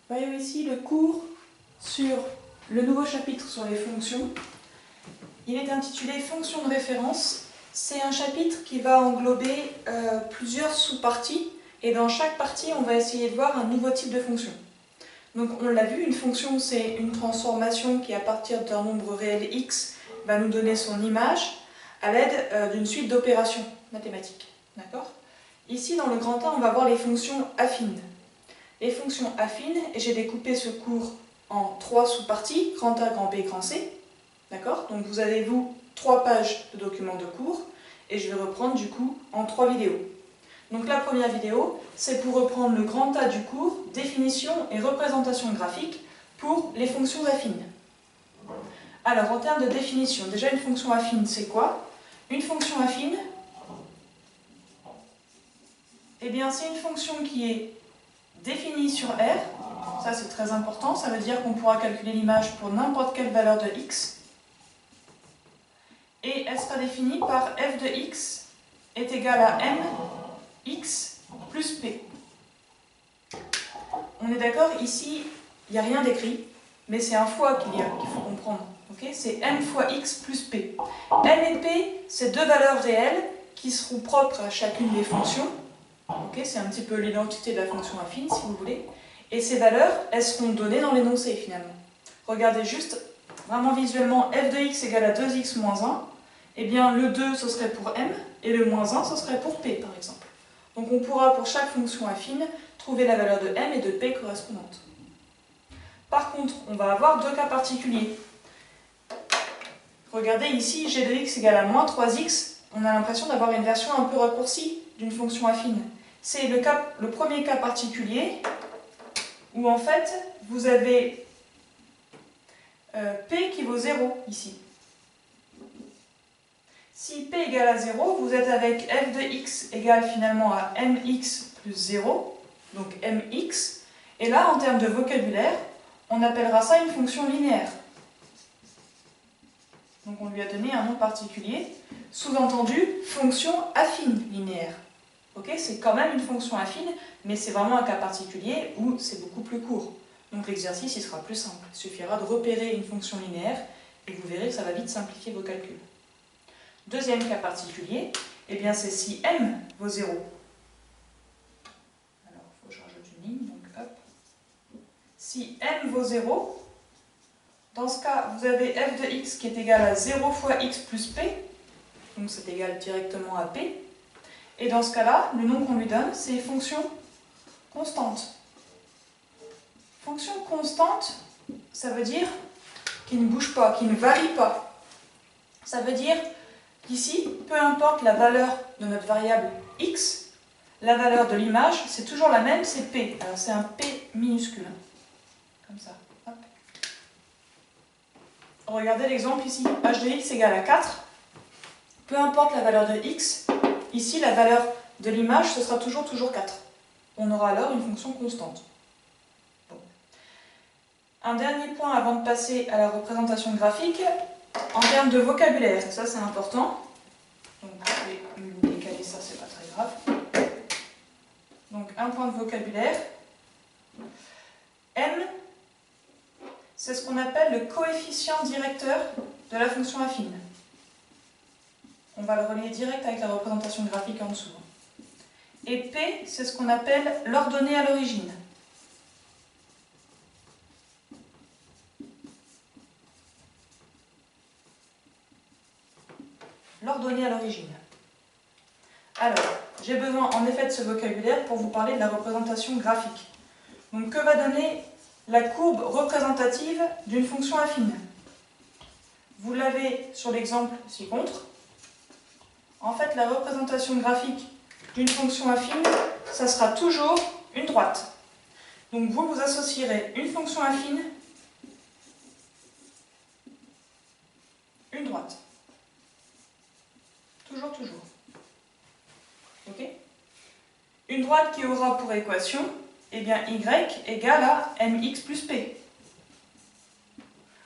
Voyons ici le cours sur le nouveau chapitre sur les fonctions. Il est intitulé Fonctions de référence. C'est un chapitre qui va englober plusieurs sous-parties et dans chaque partie on va essayer de voir un nouveau type de fonction. Donc on l'a vu, une fonction c'est une transformation qui à partir d'un nombre réel x va nous donner son image à l'aide d'une suite d'opérations mathématiques. D'accord ? Ici dans le grand A on va voir les fonctions affines. Les fonctions affines, et j'ai découpé ce cours en 3 sous-parties, grand A, grand B, grand C. D'accord ? Donc vous avez, vous, 3 pages de documents de cours, et je vais reprendre du coup en 3 vidéos. Donc la première vidéo, c'est pour reprendre le grand A du cours, définition et représentation graphique pour les fonctions affines. Alors en termes de définition, déjà une fonction affine, c'est quoi? Une fonction affine, eh bien c'est une fonction qui est définie sur R, ça c'est très important, ça veut dire qu'on pourra calculer l'image pour n'importe quelle valeur de x, et elle sera définie par f de x est égal à mx plus p. On est d'accord, ici il n'y a rien d'écrit, mais c'est un fois qu'il faut comprendre. Okay, c'est m fois x plus p. M et p, c'est deux valeurs réelles qui seront propres à chacune des fonctions. Okay, c'est un petit peu l'identité de la fonction affine, si vous voulez. Et ces valeurs, elles seront données dans l'énoncé, finalement. Regardez juste, vraiment visuellement, f de x égale à 2x moins 1. Eh bien, le 2, ce serait pour m, et le moins 1, ce serait pour p, par exemple. Donc, on pourra, pour chaque fonction affine, trouver la valeur de m et de p correspondante. Par contre, on va avoir deux cas particuliers. Regardez ici, g de x égale à moins 3x. On a l'impression d'avoir une version un peu raccourcie d'une fonction affine. C'est le premier cas particulier où en fait vous avez p qui vaut 0 ici. Si p égale à 0, vous êtes avec f de x égale finalement à mx plus 0, donc mx. Et là, en termes de vocabulaire, on appellera ça une fonction linéaire. Donc on lui a donné un nom particulier, sous-entendu fonction affine linéaire. Okay, c'est quand même une fonction affine, mais c'est vraiment un cas particulier où c'est beaucoup plus court. Donc l'exercice il sera plus simple. Il suffira de repérer une fonction linéaire et vous verrez que ça va vite simplifier vos calculs. Deuxième cas particulier, eh bien c'est si m vaut 0. Alors il faut que je rajoute une ligne, donc hop. Si m vaut 0, dans ce cas vous avez f de x qui est égal à 0 fois x plus p, donc c'est égal directement à p. Et dans ce cas-là, le nom qu'on lui donne, c'est fonction constante. Fonction constante, ça veut dire qui ne bouge pas, qui ne varie pas. Ça veut dire qu'ici, peu importe la valeur de notre variable x, la valeur de l'image, c'est toujours la même, c'est p. Alors c'est un p minuscule, comme ça. Hop. Regardez l'exemple ici, h de x égale à 4. Peu importe la valeur de x, ici, la valeur de l'image, ce sera toujours 4. On aura alors une fonction constante. Bon. Un dernier point avant de passer à la représentation graphique, en termes de vocabulaire, ça c'est important. Donc je vais me décaler ça, c'est pas très grave. Donc un point de vocabulaire. M, c'est ce qu'on appelle le coefficient directeur de la fonction affine. On va le relier direct avec la représentation graphique en dessous. Et P, c'est ce qu'on appelle l'ordonnée à l'origine. L'ordonnée à l'origine. Alors, j'ai besoin en effet de ce vocabulaire pour vous parler de la représentation graphique. Donc, que va donner la courbe représentative d'une fonction affine? Vous l'avez sur l'exemple ci-contre. En fait, la représentation graphique d'une fonction affine, ça sera toujours une droite. Donc vous associerez une fonction affine, une droite. Toujours. Ok? Une droite qui aura pour équation, eh bien, y égale à mx plus p.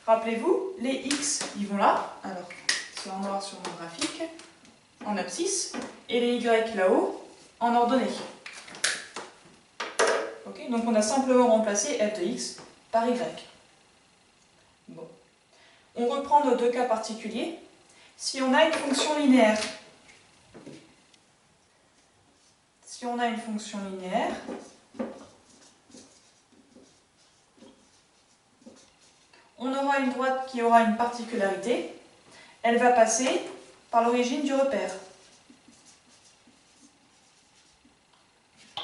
Rappelez-vous, les x, ils vont là. Alors, c'est en noir sur mon graphique. En abscisse, et les y là-haut en ordonnée. Ok? Okay, donc on a simplement remplacé f de x par y. Bon. On reprend nos deux cas particuliers. Si on a une fonction linéaire, on aura une droite qui aura une particularité. Elle va passer par l'origine du repère.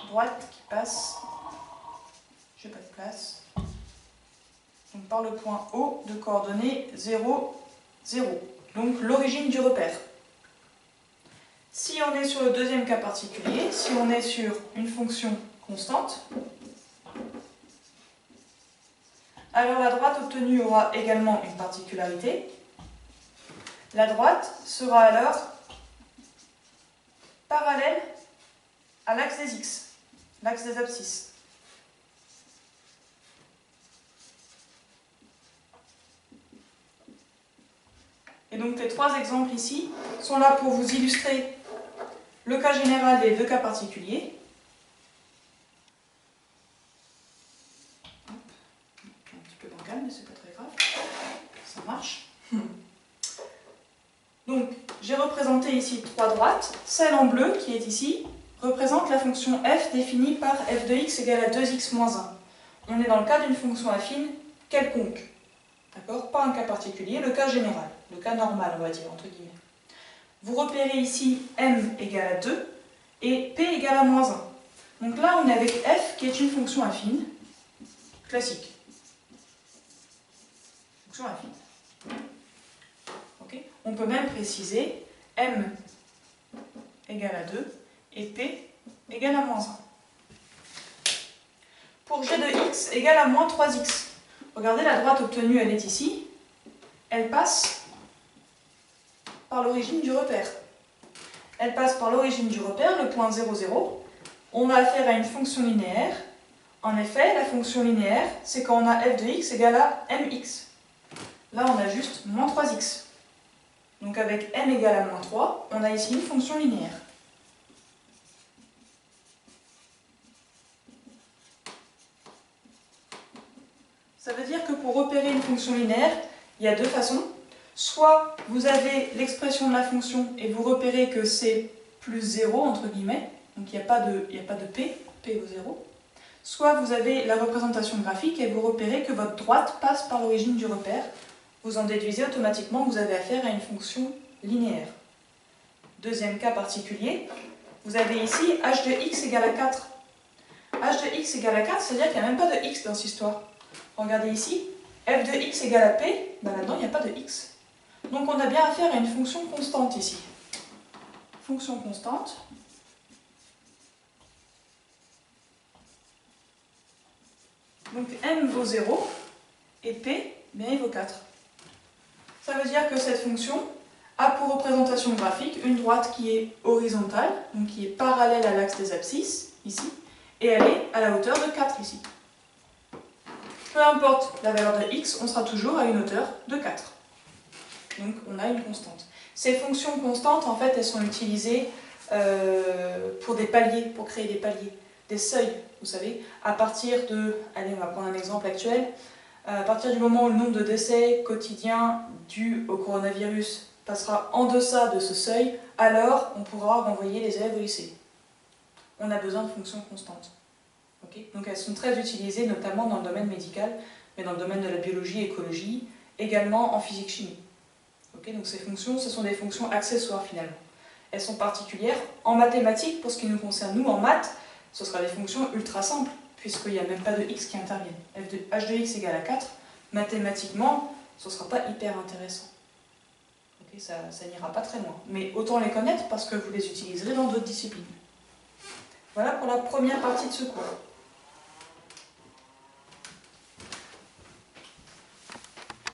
Droite qui passe, je n'ai pas de place, donc par le point O de coordonnées 0, 0. Donc l'origine du repère. Si on est sur le deuxième cas particulier, si on est sur une fonction constante, alors la droite obtenue aura également une particularité. La droite sera alors parallèle à l'axe des x, l'axe des abscisses. Et donc les trois exemples ici sont là pour vous illustrer le cas général des deux cas particuliers. Un petit peu bancal, mais c'est pas très grave. Ça marche. Donc, j'ai représenté ici trois droites. Celle en bleu, qui est ici, représente la fonction f définie par f de x égale à 2x moins 1. On est dans le cas d'une fonction affine quelconque. D'accord? Pas un cas particulier, le cas général, le cas normal, on va dire, entre guillemets. Vous repérez ici m égale à 2 et p égale à moins 1. Donc là, on est avec f qui est une fonction affine classique. Fonction affine. Okay. On peut même préciser m égale à 2 et p égale à moins 1. Pour g de x égale à moins 3x, regardez la droite obtenue, elle est ici. Elle passe par l'origine du repère. Elle passe par l'origine du repère, le point 0, 0. On a affaire à une fonction linéaire. En effet, la fonction linéaire, c'est quand on a f de x égale à mx. Là, on a juste moins 3x. Donc avec m égale à moins 3, on a ici une fonction linéaire. Ça veut dire que pour repérer une fonction linéaire, il y a deux façons. Soit vous avez l'expression de la fonction et vous repérez que c'est plus 0, entre guillemets, donc il n'y a pas de p vaut 0. Soit vous avez la représentation graphique et vous repérez que votre droite passe par l'origine du repère. Vous en déduisez automatiquement que vous avez affaire à une fonction linéaire. Deuxième cas particulier, vous avez ici h de x égale à 4. h de x égale à 4, c'est-à-dire qu'il n'y a même pas de x dans cette histoire. Regardez ici, f de x égale à p, ben là-dedans il n'y a pas de x. Donc on a bien affaire à une fonction constante ici. Fonction constante. Donc m vaut 0 et p, bien, il vaut 4. Ça veut dire que cette fonction a pour représentation graphique une droite qui est horizontale, donc qui est parallèle à l'axe des abscisses, ici, et elle est à la hauteur de 4 ici. Peu importe la valeur de x, on sera toujours à une hauteur de 4. Donc on a une constante. Ces fonctions constantes, en fait, elles sont utilisées pour des paliers, pour créer des paliers, des seuils, vous savez, à partir de, allez, on va prendre un exemple actuel, à partir du moment où le nombre de décès quotidiens dus au coronavirus passera en deçà de ce seuil, alors on pourra renvoyer les élèves au lycée. On a besoin de fonctions constantes. Okay. Donc elles sont très utilisées, notamment dans le domaine médical, mais dans le domaine de la biologie, écologie, également en physique-chimie. Okay. Donc ces fonctions, ce sont des fonctions accessoires finalement. Elles sont particulières en mathématiques, pour ce qui nous concerne nous, en maths, ce sera des fonctions ultra simples, puisqu'il n'y a même pas de x qui interviennent. h de x égale à 4, mathématiquement, ce ne sera pas hyper intéressant. Okay. Ça n'ira pas très loin. Mais autant les connaître parce que vous les utiliserez dans d'autres disciplines. Voilà pour la première partie de ce cours.